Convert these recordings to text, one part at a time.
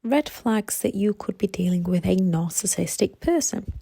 Red flags that you could be dealing with a narcissistic person.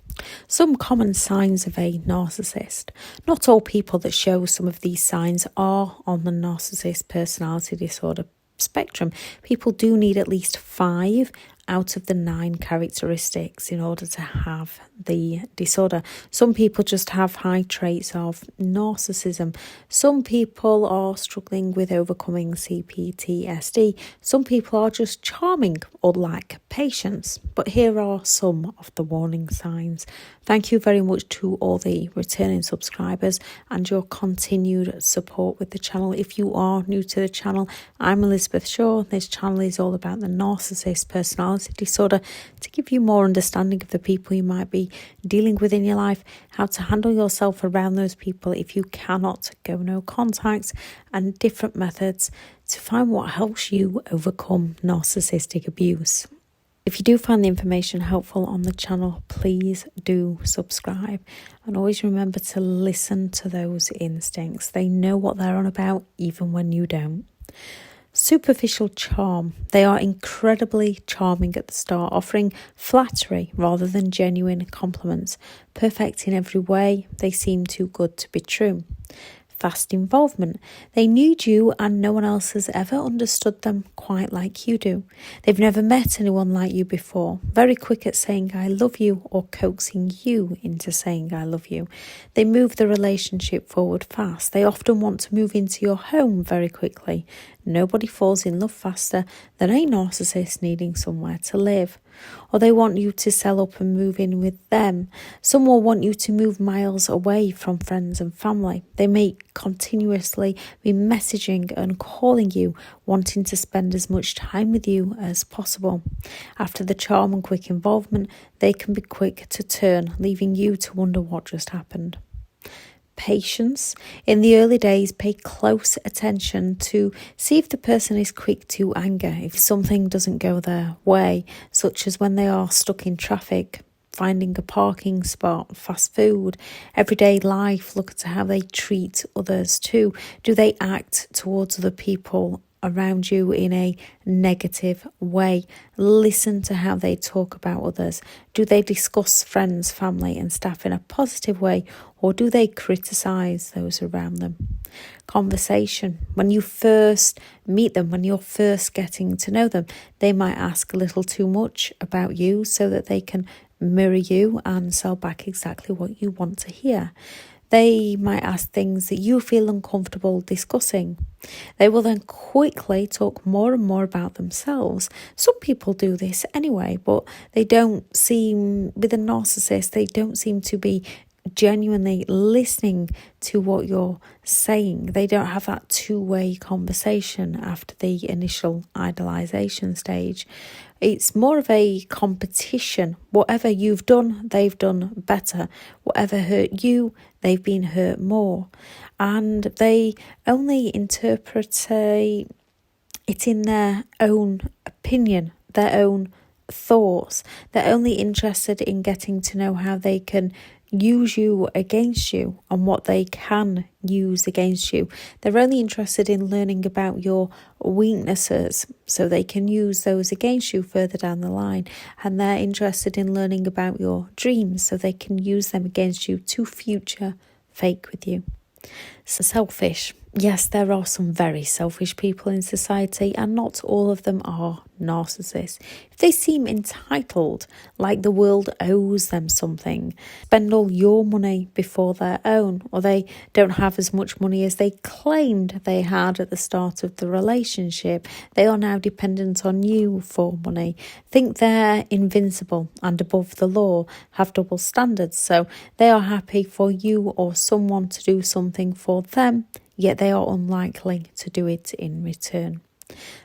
Some common signs of a narcissist. Not all people that show some of these signs are on the narcissist personality disorder spectrum. People do need at least 5 out of the 9 characteristics in order to have the disorder. Some people just have high traits of narcissism. Some people are struggling with overcoming CPTSD. Some people are just charming or lack patience. But here are some of the warning signs. Thank you very much to all the returning subscribers and your continued support with the channel. If you are new to the channel, I'm Elizabeth Shaw. This channel is all about the narcissist personality disorder to give you more understanding of the people you might be dealing with in your life, how to handle yourself around those people if you cannot go no contact, and different methods to find what helps you overcome narcissistic abuse. If you do find the information helpful on the channel, please do subscribe. And always remember to listen to those instincts. They know what they're on about, even when you don't. Superficial charm. They are incredibly charming at the start, offering flattery rather than genuine compliments. Perfect in every way. They seem too good to be true. Fast involvement. They need you and no one else has ever understood them quite like you do. They've never met anyone like you before. Very quick at saying I love you or coaxing you into saying I love you. They move the relationship forward fast. They often want to move into your home very quickly. Nobody falls in love faster than a narcissist needing somewhere to live. Or they want you to sell up and move in with them. Some will want you to move miles away from friends and family. They may continuously be messaging and calling you, wanting to spend as much time with you as possible. After the charm and quick involvement, they can be quick to turn, leaving you to wonder what just happened. Patience. In the early days, pay close attention to see if the person is quick to anger, if something doesn't go their way, such as when they are stuck in traffic, finding a parking spot, fast food, everyday life. Look at how they treat others too. Do they act towards other people around you in a negative way? Listen to how they talk about others. Do they discuss friends, family and staff in a positive way, or do they criticize those around them? Conversation. When you first meet them, when you're first getting to know them, they might ask a little too much about you so that they can mirror you and sell back exactly what you want to hear. They might ask things that you feel uncomfortable discussing. They will then quickly talk more and more about themselves. Some people do this anyway, but they don't seem, with a narcissist, they don't seem to be genuinely listening to what you're saying. They don't have that two-way conversation after the initial idolization stage. It's more of a competition. Whatever you've done, they've done better. Whatever hurt you, they've been hurt more. And they only interpret it in their own opinion, their own thoughts. They're only interested in getting to know how they can use you against you and what they can use against you. They're only interested in learning about your weaknesses so they can use those against you further down the line. And they're interested in learning about your dreams so they can use them against you to future fake with you. So selfish. Yes, there are some very selfish people in society and not all of them are narcissists. If they seem entitled, like the world owes them something, spend all your money before their own, or they don't have as much money as they claimed they had at the start of the relationship, they are now dependent on you for money, think they're invincible and above the law, have double standards, so they are happy for you or someone to do something for them, yet they are unlikely to do it in return.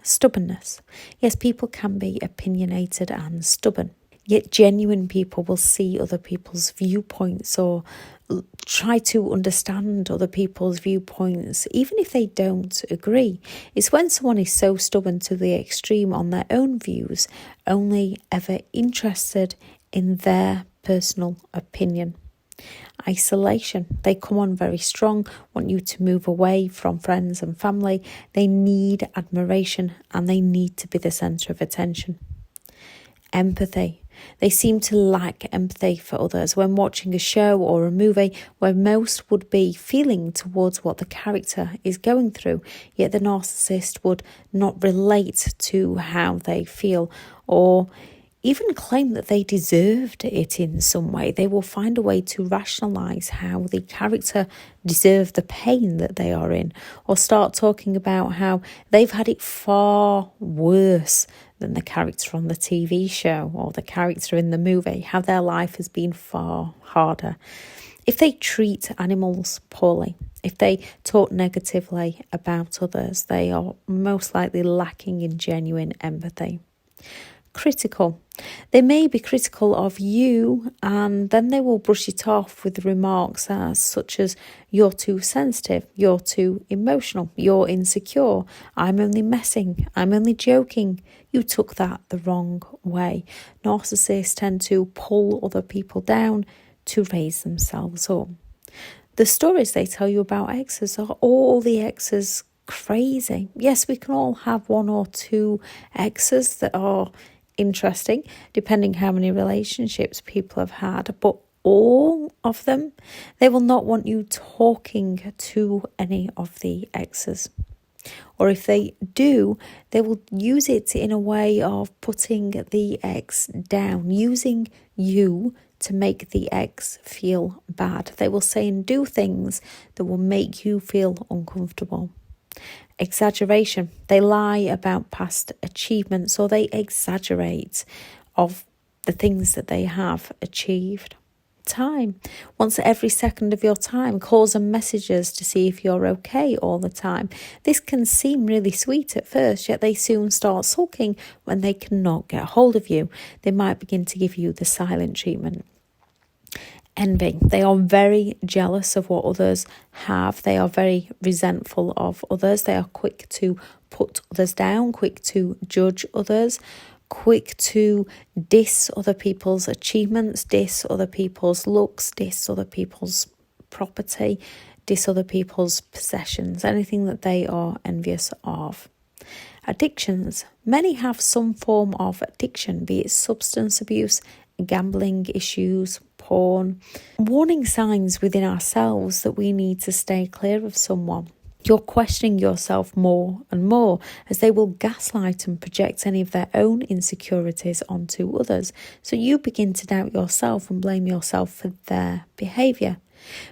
Stubbornness. Yes, people can be opinionated and stubborn, yet genuine people will see other people's viewpoints or try to understand other people's viewpoints, even if they don't agree. It's when someone is so stubborn to the extreme on their own views, only ever interested in their personal opinion. Isolation. They come on very strong, want you to move away from friends and family. They need admiration and they need to be the centre of attention. empathy. They seem to lack empathy for others when watching a show or a movie where most would be feeling towards what the character is going through, yet the narcissist would not relate to how they feel or even claim that they deserved it in some way. They will find a way to rationalise how the character deserved the pain that they are in, or start talking about how they've had it far worse than the character on the TV show or the character in the movie, how their life has been far harder. If they treat animals poorly, if they talk negatively about others, they are most likely lacking in genuine empathy. Critical. They may be critical of you, and then they will brush it off with remarks such as, you're too sensitive, you're too emotional, you're insecure, I'm only messing, I'm only joking, you took that the wrong way. Narcissists tend to pull other people down to raise themselves up. The stories they tell you about exes, are all the exes crazy? Yes, we can all have one or two exes that are interesting, depending how many relationships people have had, but all of them, they will not want you talking to any of the exes. Or if they do, they will use it in a way of putting the ex down, using you to make the ex feel bad. They will say and do things that will make you feel uncomfortable. Exaggeration. They lie about past achievements, or they exaggerate of the things that they have achieved. Time. Wants every second of your time, calls and messages to see if you're okay all the time. This can seem really sweet at first, yet they soon start sulking when they cannot get hold of you. They might begin to give you the silent treatment. Envy. They are very jealous of what others have. They are very resentful of others. They are quick to put others down, quick to judge others, quick to diss other people's achievements, diss other people's looks, diss other people's property, diss other people's possessions, anything that they are envious of. Addictions. Many have some form of addiction, be it substance abuse, gambling issues, porn. Warning signs within ourselves that we need to stay clear of someone. You're questioning yourself more and more, as they will gaslight and project any of their own insecurities onto others. So you begin to doubt yourself and blame yourself for their behaviour.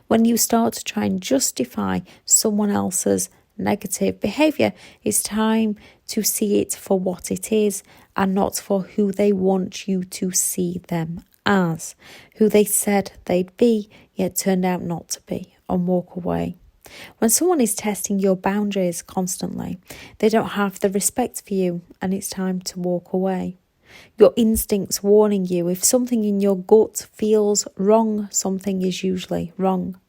When you start to try and justify someone else's negative behaviour, it's time to see it for what it is and not for who they want you to see them as, who they said they'd be, yet turned out not to be, and walk away. When someone is testing your boundaries constantly, they don't have the respect for you, and it's time to walk away. Your instincts warning you. If something in your gut feels wrong, something is usually wrong.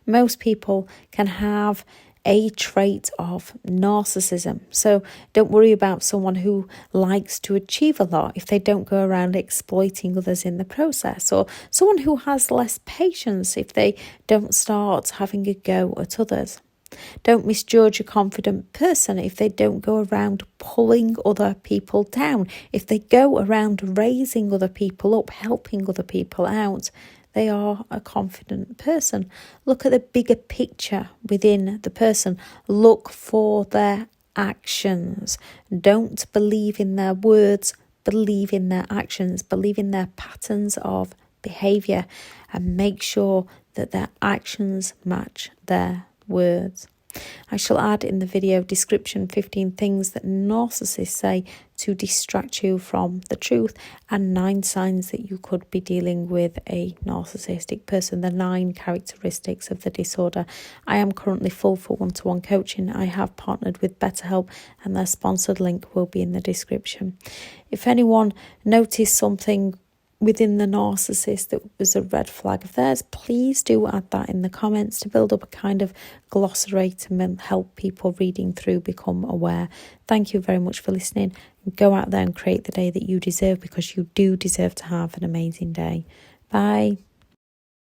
Most people can have a trait of narcissism. So don't worry about someone who likes to achieve a lot if they don't go around exploiting others in the process, or someone who has less patience if they don't start having a go at others. Don't misjudge a confident person if they don't go around pulling other people down. If they go around raising other people up, helping other people out, they are a confident person. Look at the bigger picture within the person. Look for their actions. Don't believe in their words, believe in their actions, believe in their patterns of behaviour, and make sure that their actions match their words. I shall add in the video description 15 things that narcissists say to distract you from the truth, and 9 signs that you could be dealing with a narcissistic person, the 9 characteristics of the disorder. I am currently full for one-to-one coaching. I have partnered with BetterHelp, and their sponsored link will be in the description. If anyone noticed something within the narcissist that was a red flag of theirs, please do add that in the comments to build up a kind of glossary to help people reading through become aware. Thank you very much for listening. Go out there and create the day that you deserve, because you do deserve to have an amazing day. Bye.